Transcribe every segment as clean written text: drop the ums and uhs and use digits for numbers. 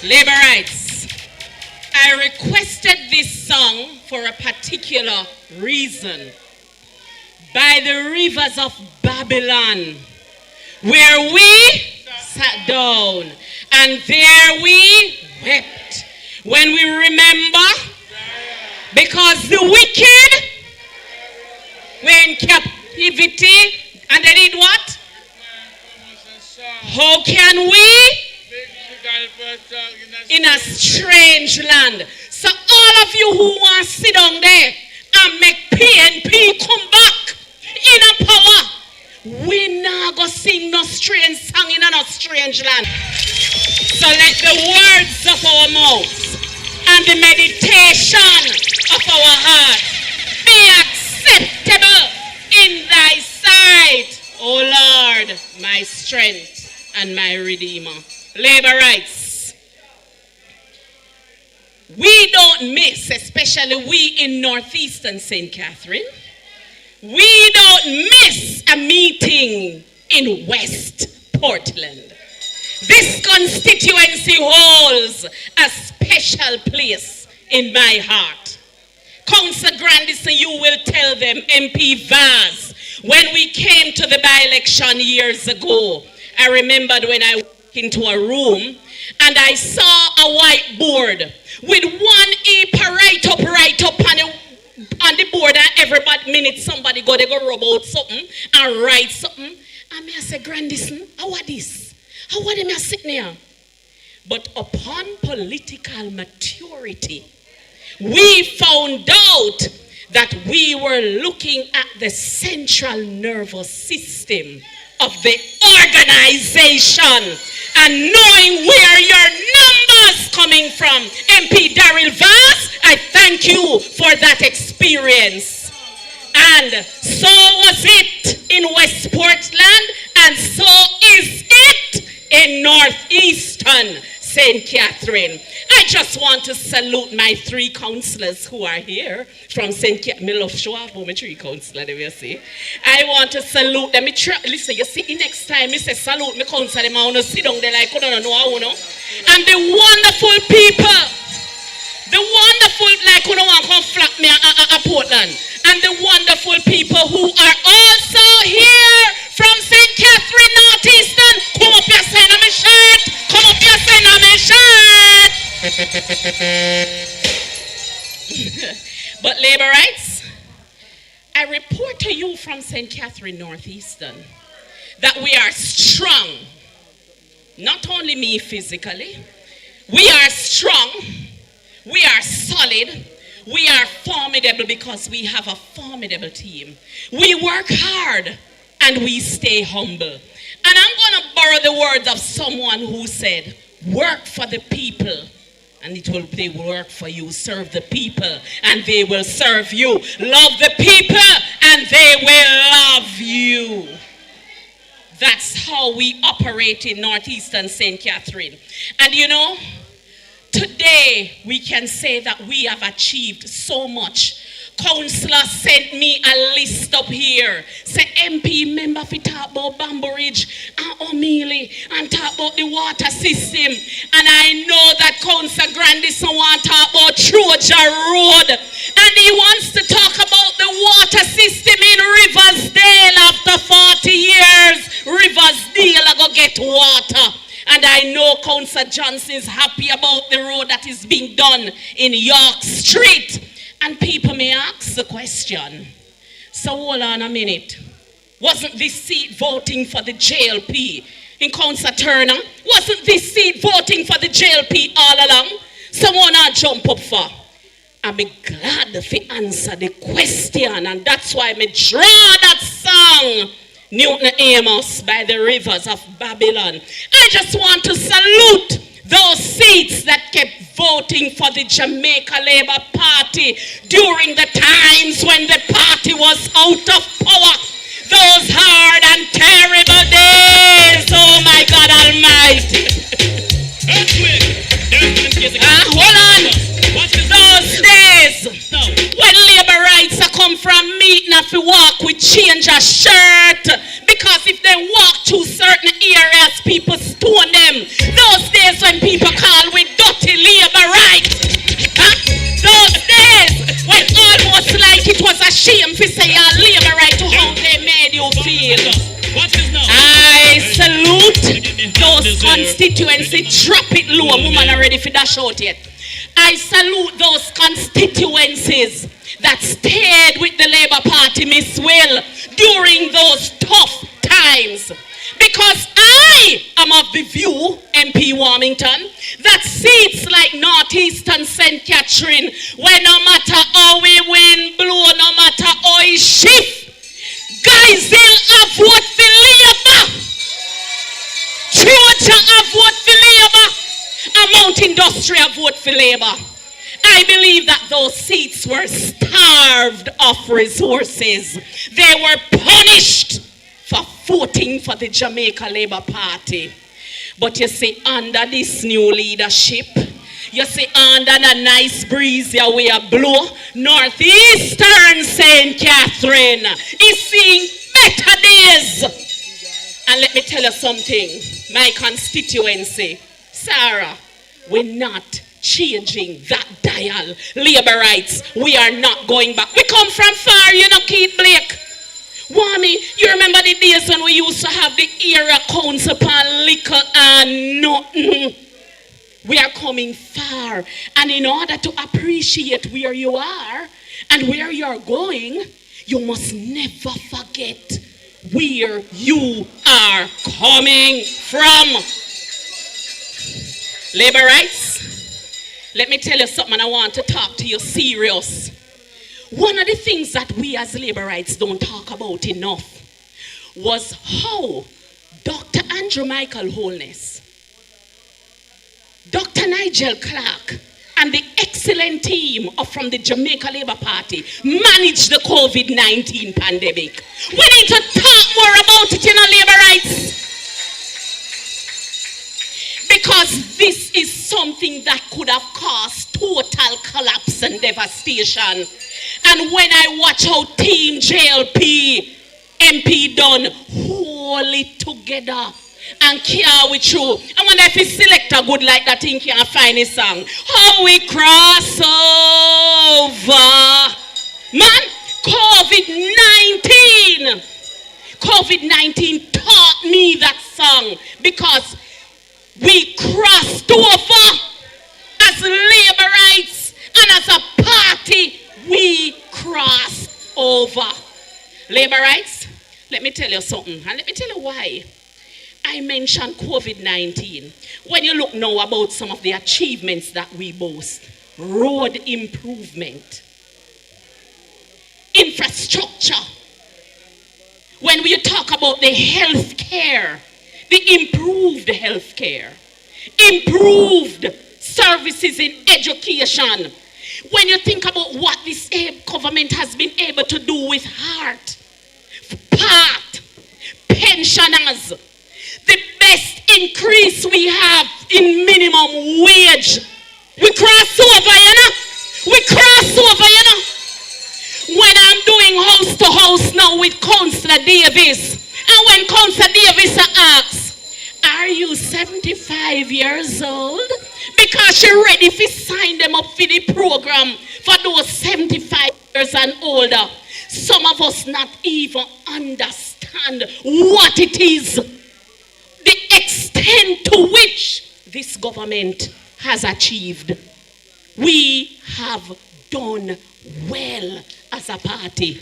Labor rights. I requested this song for a particular reason. By the rivers of Babylon, where we sat down, and there we wept. When we remember, because the wicked were in captivity, and they did what? How can we? In a strange land. So all of you who want to sit down there and make PNP come back in a power, we not go sing no strange song in a strange land. So let the words of our mouths and the meditation of our heart be acceptable in thy sight, O Lord, my strength and my redeemer. Labor rights. We don't miss, especially we in northeastern St. Catherine, we don't miss a meeting in West Portland. This constituency holds a special place in my heart. Councillor Grandison, you will tell them, MP Vaz, when we came to the by-election years ago, I remembered when I walked into a room and I saw a whiteboard with one EPA right up on the board, and every minute somebody they go rub out something and write something. And I say, Grandison, how are this? How are them sitting here? But upon political maturity, we found out that we were looking at the central nervous system of the organization and knowing where your numbers coming from. MP Daryl Vaz, I thank you for that experience. And so was it in West Portland, and so is it in Northeastern St. Catherine. I just want to salute my three councillors who are here from St. Catherine. I love show off my three councillors, you see. I want to salute them. Listen, you see, next time I say salute my councillor, I want to sit down there like, I don't know. And the wonderful people, like, who don't want to come flap me at Portland. And the wonderful people who are also here from St. Catherine Northeastern. Come up here, sign on my shirt. Come up here, sign on my shirt. But labor rights, I report to you from St. Catherine Northeastern that we are strong. Not only me physically, we are strong, we are solid, we are formidable because we have a formidable team. We work hard and we stay humble. And I'm going to borrow the words of someone who said, work for the people and they will work for you. Serve the people and they will serve you. Love the people and they will love you. That's how we operate in Northeastern St. Catherine. And you know, today we can say that we have achieved so much. Councillor sent me a list up here. Say MP member if we talk about Bamboo Ridge and O'Mealy and talk about the water system. And I know that Councillor Grandison want to talk about Troja Road. And he wants to talk about the water system in Riversdale. After 40 years, Riversdale are going to get water. And I know Councillor Johnson is happy about the road that is being done in York Street. And people may ask the question, so hold on a minute. Wasn't this seat voting for the JLP in Councillor Turner? Wasn't this seat voting for the JLP all along? Someone I jump up for. I'm glad to answer the question. And that's why I draw that song, Newton Amos by the rivers of Babylon. I just want to salute those seats that kept voting for the Jamaica Labour Party during the times when the party was out of power. Those hard and terrible days. Oh my God Almighty. Hold on. Those days when labor rights are come from meeting if you walk with change a shirt, because if they walk through certain areas people stone them. Those days when people call with constituency, drop it low. Woman are ready for dash out yet. I salute those constituencies that stayed with the Labour Party, Miss Will, during those tough times. Because I am of the view, MP Warmington, that seats like Northeastern St. Catherine, where no matter how we wind blow, no matter how it shift, guys, they'll have vote for Labour. Georgia have vote for Labour. And Mount Industry have vote for Labour. I believe that those seats were starved of resources. They were punished for voting for the Jamaica Labour Party. But you see, under this new leadership, you see, under the nice breeze here we are blow, Northeastern St. Catherine is seeing better days. And let me tell you something, my constituency, Sarah, we're not changing that dial. Labour rights, we are not going back. We come from far, you know, Keith Blake. Wami, you remember the days when we used to have the area council upon liquor and nothing? We are coming far. And in order to appreciate where you are and where you are going, you must never forget where you are coming from. Labour rights, let me tell you something, I want to talk to you serious. One of the things that we as Labour rights don't talk about enough was how Dr. Andrew Michael Holness, Dr. Nigel Clark, and the excellent team from the Jamaica Labour Party managed the COVID-19 pandemic. We need to talk more about it in our Labour rights. Because this is something that could have caused total collapse and devastation. And when I watch how Team JLP MP done hold it together and care with you, I wonder if he select a good like that thing can't find his song. How we cross over. Man, COVID-19 taught me that song because we crossed over as Labour rights, and as a party, we crossed over. Labour rights, let me tell you something, and let me tell you why I mentioned COVID-19. When you look now about some of the achievements that we boast, road improvement, infrastructure, when we talk about the health care, the improved health care, improved services in education. When you think about what this government has been able to do with heart, PAT, pensioners, the best increase we have in minimum wage. We cross over, you know? We cross over, you know? When I'm doing house to house now with Councillor Davis, and when Councillor Davis asks, are you 75 years old? Because you're ready to sign them up for the program for those 75 years and older. Some of us not even understand what it is, the extent to which this government has achieved. We have done well as a party.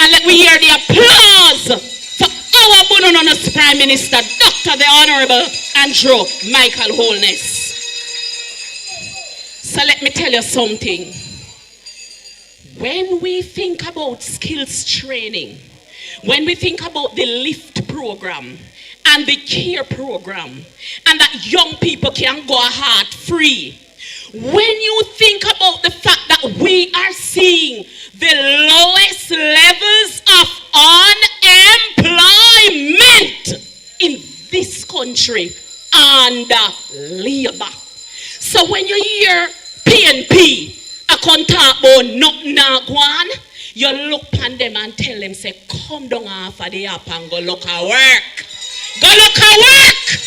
And let me hear the applause for our Bonononos Prime Minister, Dr. the Honorable Andrew Michael Holness. So let me tell you something. When we think about skills training, when we think about the LIFT program and the CARE program, and that young people can go heart-free, when you think about the fact that we are seeing the lowest levels of unemployment in this country under Labour. So when you hear PNP, I can't talk about nothing one, you look on them and tell them, say, come down off of the app and go look at work. Go look at work!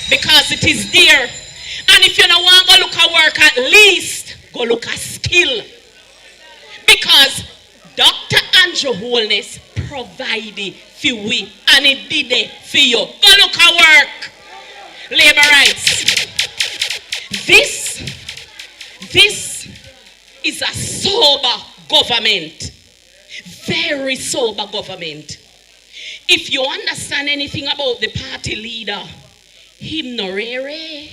Because it is there. And if you don't want to go look at work, at least go look at skill. Because Dr. Andrew Holness provided for we and it did it for you. Go look at work. Labor rights. This is a sober government. Very sober government. If you understand anything about the party leader, him no rare,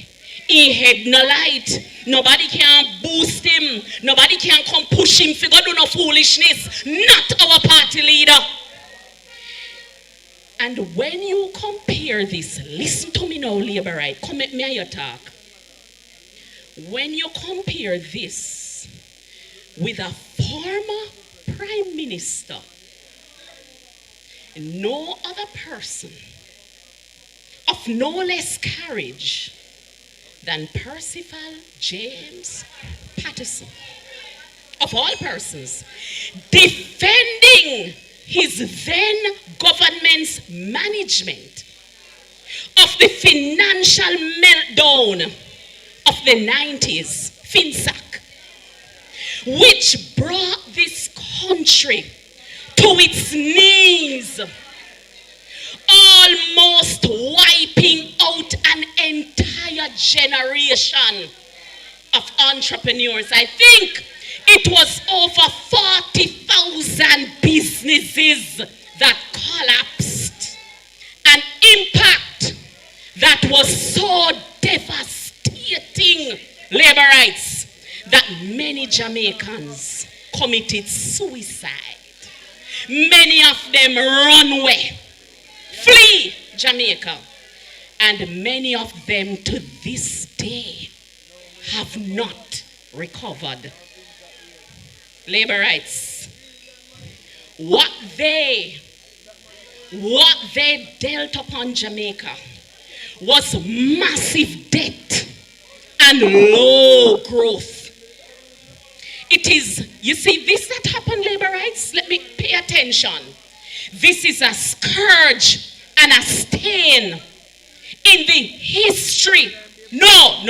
he had no light. Nobody can boost him. Nobody can come push him. Figure do no foolishness. Not our party leader. And when you compare this, listen to me now, labor right. Come at me and your talk. When you compare this with a former prime minister, no other person of no less courage than Percival James Patterson, of all persons, defending his then government's management of the financial meltdown of the 90s, FinSac, which brought this country to its knees, almost wiping out an entire generation of entrepreneurs. I think it was over 40,000 businesses that collapsed. An impact that was so devastating, labor rights, that many Jamaicans committed suicide. Many of them run away, flee Jamaica, and many of them to this day have not recovered. Labor rights. What they dealt upon Jamaica was massive debt and low growth. It is, you see, this that happened, labor rights, let me pay attention. This is a scourge and a stain in the history. No.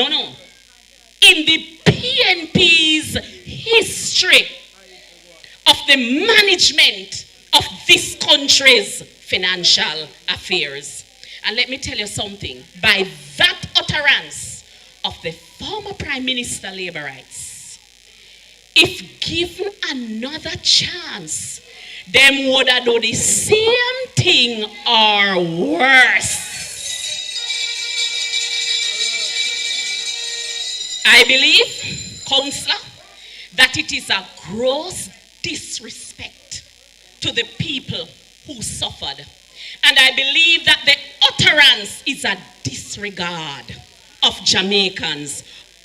In the PNP's history of the management of this country's financial affairs. And let me tell you something. By that utterance of the former Prime Minister, labor rights, if given another chance, them would have done the same thing or worse. I believe, Councillor, that it is a gross disrespect to the people who suffered. And I believe that the utterance is a disregard of Jamaicans,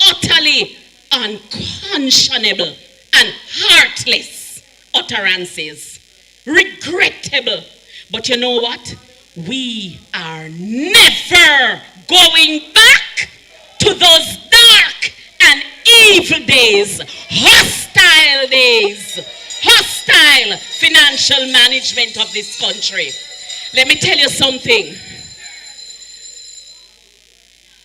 utterly unconscionable and heartless utterances. Regrettable. But you know what? We are never going back to those dark and evil days, hostile financial management of this country. Let me tell you something.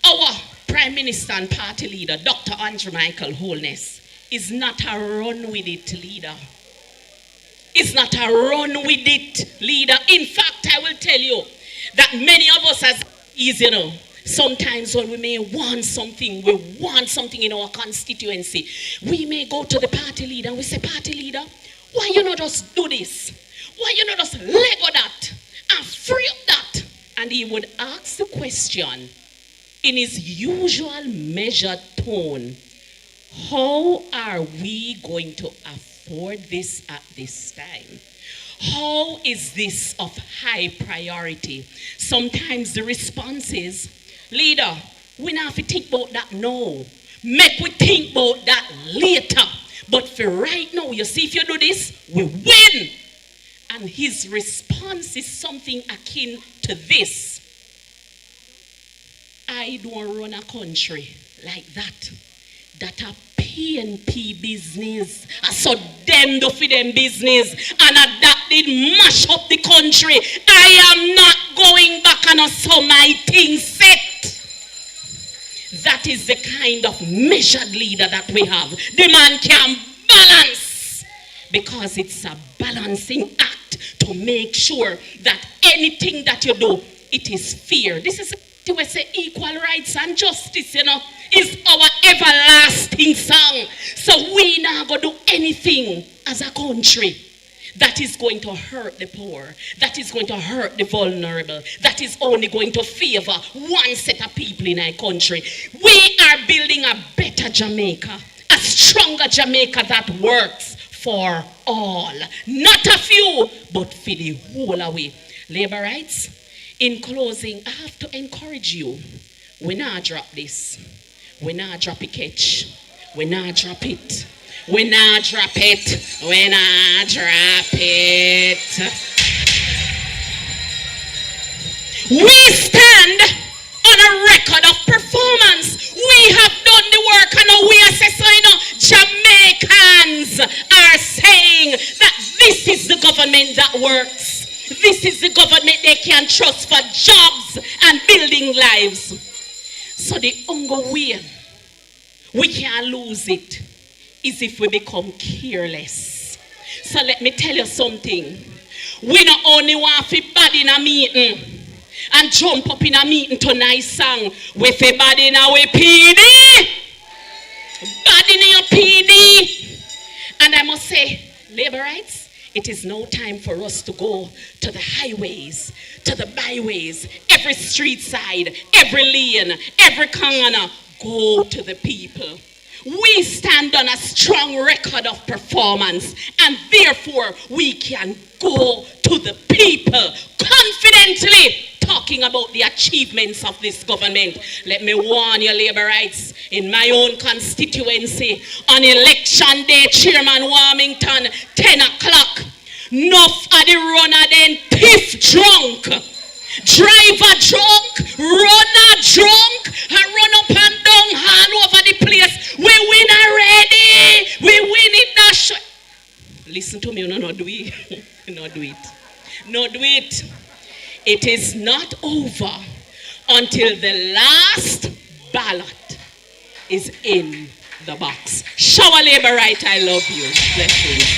Our Prime Minister and party leader, Dr. Andrew Michael Holness, is not a run-with-it leader. Is not a run-with-it leader. In fact, I will tell you that many of us as you know, sometimes when we may want something, in our constituency, we may go to the party leader and we say, party leader, why you not just do this? Why you not just let go that and free up that? And he would ask the question in his usual measured tone, how are we going to afford this at this time? How is this of high priority? Sometimes the response is, leader, we don't have to think about that now. Make we think about that later. But for right now, you see, if you do this, we win. And his response is something akin to this. I don't run a country like that. That a PNP business. I saw them do for them business. And that did mash up the country. I am not going back and I saw my thing set. That is the kind of measured leader that we have. The man can balance. Because it's a balancing act to make sure that anything that you do, it is fear. This is we say equal rights and justice, is our everlasting song. So we not going to do anything as a country that is going to hurt the poor, that is going to hurt the vulnerable, that is only going to favor one set of people in our country. We are building a better Jamaica, a stronger Jamaica that works for all. Not a few, but for the whole away. Labor rights. In closing, I have to encourage you. We not drop this. We not drop it, catch. We not drop it. We not drop it. We not drop it. We stand on a record of performance. We have done the work, and now we are saying, Jamaicans are saying that this is the government that works. This is the government they can trust for jobs and building lives. So the only way we can lose it is if we become careless. So let me tell you something. We not only want to be bad in a meeting and jump up in a meeting to nice song with a bad in our PD. Bad in your PD. And I must say, labor rights, it is no time for us to go to the highways, to the byways, every street side, every lane, every corner. Go to the people. We stand on a strong record of performance, and therefore we can go to the people confidently talking about the achievements of this government. Let me warn you, labor rights, in my own constituency, on election day, Chairman Warmington, 10 o'clock, enough of the runner then piff drunk, driver drunk, runner drunk, and run up and down all over the place. We win already. We win it. Listen to me, no do it. No do it. No do it. It is not over until the last ballot is in the box. Shower labor right, I love you. Blessings.